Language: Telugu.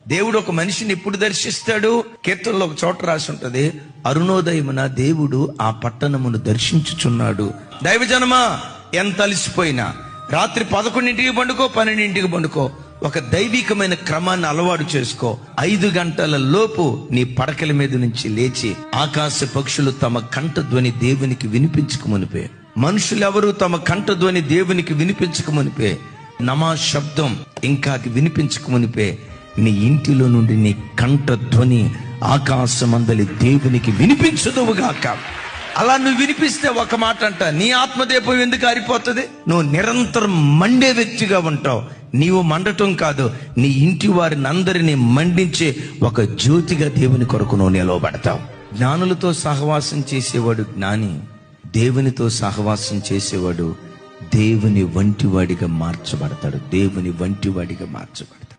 దేవుడు ఒక మనిషిని ఎప్పుడు దర్శిస్తాడు? కీర్తనలో ఒక చోట రాసి ఉంటది, అరుణోదయమున దేవుడు ఆ పట్టణమును దర్శించుచున్నాడు. దైవజనమా, ఎంత అలసిపోయినా రాత్రి 11ంటికి పండుకో, 12ంటికి పండుకో, ఒక దైవికమైన క్రమాన్ని అలవాటు చేసుకో. 5 గంటల లోపు నీ పడకల మీద నుంచి లేచి ఆకాశ పక్షులు తమ కంఠ ధ్వని దేవునికి వినిపించక మునిపే, మనుషులెవరూ తమ కంఠ ధ్వని దేవునికి వినిపించక మునిపే, నమాజ్ శబ్దం ఇంకా వినిపించక మునిపే నీ ఇంటిలో నుండి నీ కంఠ ధ్వని ఆకాశమందలి దేవునికి వినిపించదువుగాక. అలా నువ్వు వినిపిస్తే ఒక మాట అంట, నీ ఆత్మదీపం ఎందుకు ఆరిపోతుంది? నువ్వు నిరంతరం మండే వ్యక్తిగా ఉంటావు. నీవు మండటం కాదు, నీ ఇంటి వారిని అందరినీ మండించే ఒక జ్యోతిగా దేవుని కొరకు నువ్వు నిలవబడతావు. జ్ఞానులతో సహవాసం చేసేవాడు జ్ఞాని, దేవునితో సహవాసం చేసేవాడు దేవుని వంటివాడిగా మార్చబడతాడు. దేవుని వంటివాడిగా మార్చబడతాడు.